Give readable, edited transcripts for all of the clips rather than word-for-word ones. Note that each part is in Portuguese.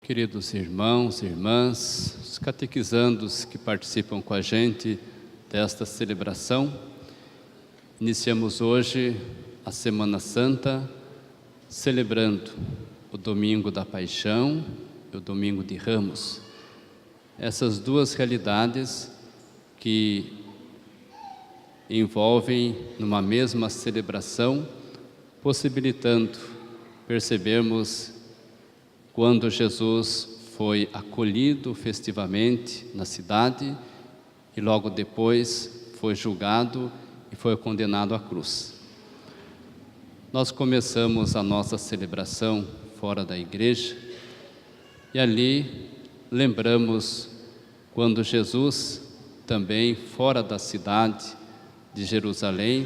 Queridos irmãos e irmãs, os catequizandos que participam com a gente desta celebração, iniciamos hoje a Semana Santa, celebrando o Domingo da Paixão e o Domingo de Ramos. Essas duas realidades que envolvem numa mesma celebração, possibilitando percebermos quando Jesus foi acolhido festivamente na cidade e logo depois foi julgado e foi condenado à cruz. Nós começamos a nossa celebração fora da igreja e ali lembramos quando Jesus, também fora da cidade de Jerusalém,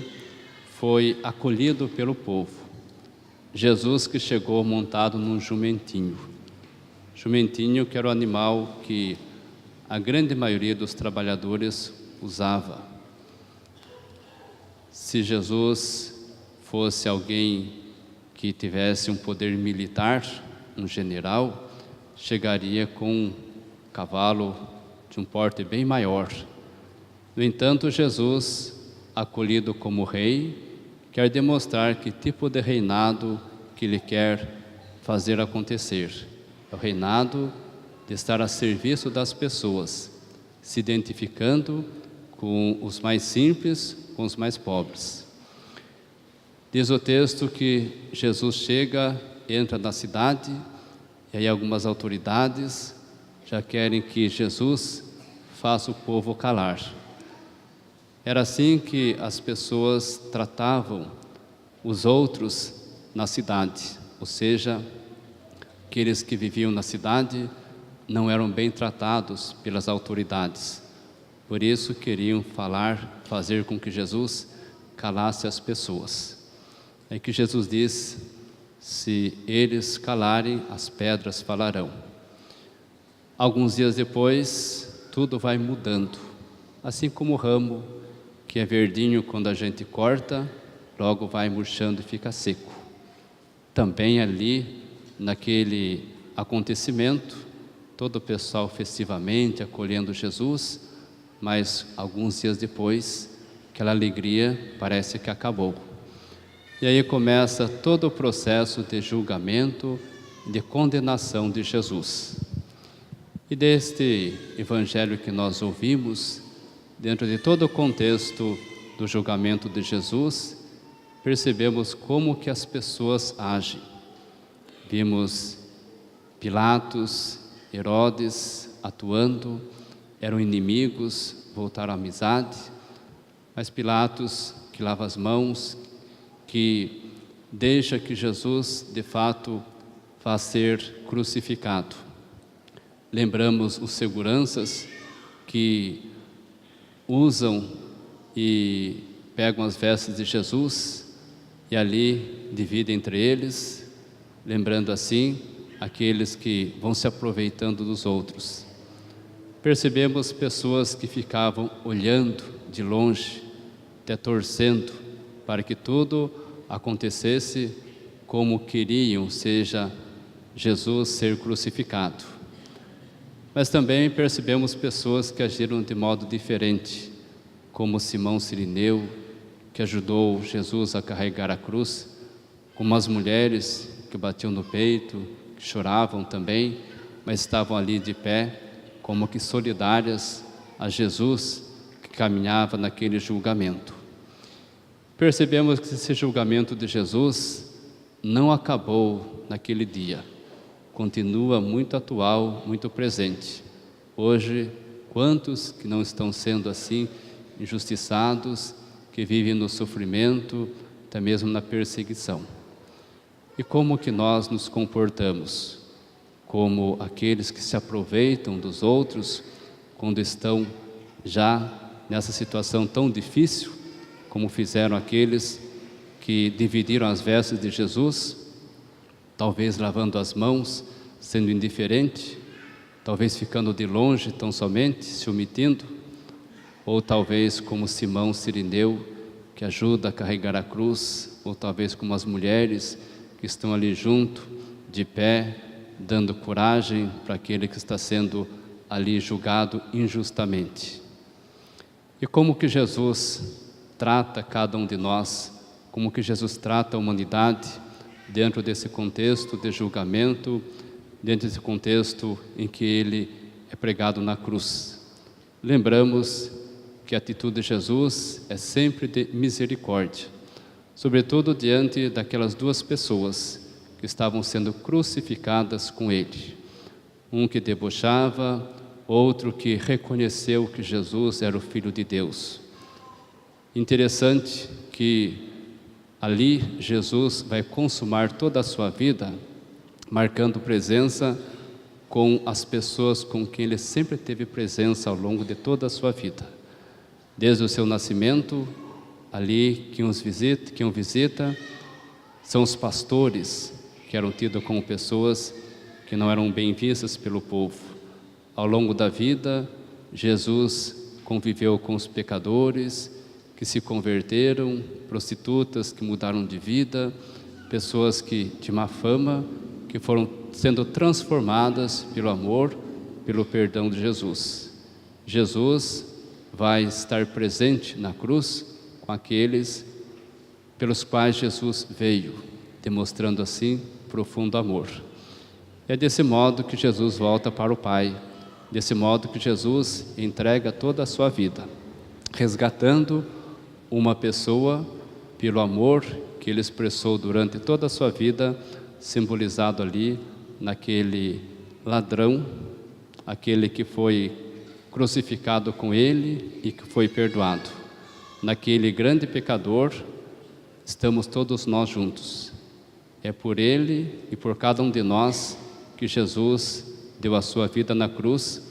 foi acolhido pelo povo. Jesus que chegou montado num jumentinho. Jumentinho que era o animal que a grande maioria dos trabalhadores usava. Se Jesus fosse alguém que tivesse um poder militar, um general, chegaria com um cavalo de um porte bem maior. No entanto, Jesus, acolhido como rei, quer demonstrar que tipo de reinado que Ele quer fazer acontecer. É o reinado de estar a serviço das pessoas, se identificando com os mais simples, com os mais pobres. Diz o texto que Jesus chega, entra na cidade, e aí algumas autoridades já querem que Jesus faça o povo calar. Era assim que as pessoas tratavam os outros na cidade, ou seja, aqueles que viviam na cidade não eram bem tratados pelas autoridades. Por isso queriam fazer com que Jesus calasse as pessoas. É que Jesus diz: se eles calarem, as pedras falarão. Alguns dias depois, tudo vai mudando, assim como o ramo que é verdinho quando a gente corta, logo vai murchando e fica seco. Também ali, naquele acontecimento, todo o pessoal festivamente acolhendo Jesus, mas alguns dias depois, aquela alegria parece que acabou. E aí começa todo o processo de julgamento, de condenação de Jesus. E deste evangelho que nós ouvimos, dentro de todo o contexto do julgamento de Jesus, percebemos como que as pessoas agem. Vimos Pilatos, Herodes atuando, eram inimigos, voltaram à amizade, mas Pilatos que lava as mãos, que deixa que Jesus de fato vá ser crucificado. Lembramos os seguranças que usam e pegam as vestes de Jesus e ali dividem entre eles, lembrando assim aqueles que vão se aproveitando dos outros. Percebemos pessoas que ficavam olhando de longe, até torcendo, para que tudo acontecesse como queriam, seja Jesus ser crucificado. Mas também percebemos pessoas que agiram de modo diferente, como Simão Cirineu, que ajudou Jesus a carregar a cruz, como as mulheres que batiam no peito, que choravam também, mas estavam ali de pé, como que solidárias a Jesus, que caminhava naquele julgamento. Percebemos que esse julgamento de Jesus não acabou naquele dia. Continua muito atual, muito presente. Hoje, quantos que não estão sendo assim injustiçados, que vivem no sofrimento, até mesmo na perseguição. E como que nós nos comportamos? Como aqueles que se aproveitam dos outros quando estão já nessa situação tão difícil, como fizeram aqueles que dividiram as vestes de Jesus, talvez lavando as mãos, sendo indiferente, talvez ficando de longe tão somente, se omitindo, ou talvez como Simão Cirineu, que ajuda a carregar a cruz, ou talvez como as mulheres que estão ali junto, de pé, dando coragem para aquele que está sendo ali julgado injustamente. E como que Jesus trata cada um de nós, como que Jesus trata a humanidade dentro desse contexto de julgamento, dentro desse contexto em que Ele é pregado na cruz. Lembramos que a atitude de Jesus é sempre de misericórdia, sobretudo diante daquelas duas pessoas que estavam sendo crucificadas com Ele. Um que debochava, outro que reconheceu que Jesus era o Filho de Deus. Interessante que ali Jesus vai consumar toda a sua vida, marcando presença com as pessoas com quem Ele sempre teve presença ao longo de toda a sua vida. Desde o seu nascimento, ali quem o visita são os pastores, que eram tidos como pessoas que não eram bem vistas pelo povo. Ao longo da vida, Jesus conviveu com os pecadores, que se converteram, prostitutas que mudaram de vida, pessoas de má fama, que foram sendo transformadas pelo amor, pelo perdão de Jesus. Jesus vai estar presente na cruz com aqueles pelos quais Jesus veio, demonstrando assim profundo amor. É desse modo que Jesus volta para o Pai, desse modo que Jesus entrega toda a sua vida, resgatando uma pessoa pelo amor que Ele expressou durante toda a sua vida, simbolizado ali naquele ladrão, aquele que foi crucificado com Ele e que foi perdoado. Naquele grande pecador, estamos todos nós juntos. É por Ele e por cada um de nós que Jesus deu a sua vida na cruz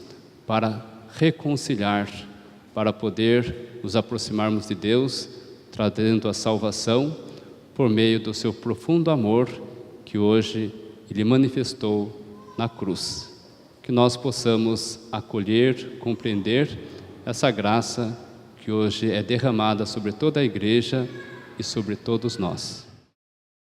para reconciliar, para poder nos aproximarmos de Deus, trazendo a salvação por meio do seu profundo amor que hoje Ele manifestou na cruz. Que nós possamos acolher, compreender essa graça que hoje é derramada sobre toda a igreja e sobre todos nós.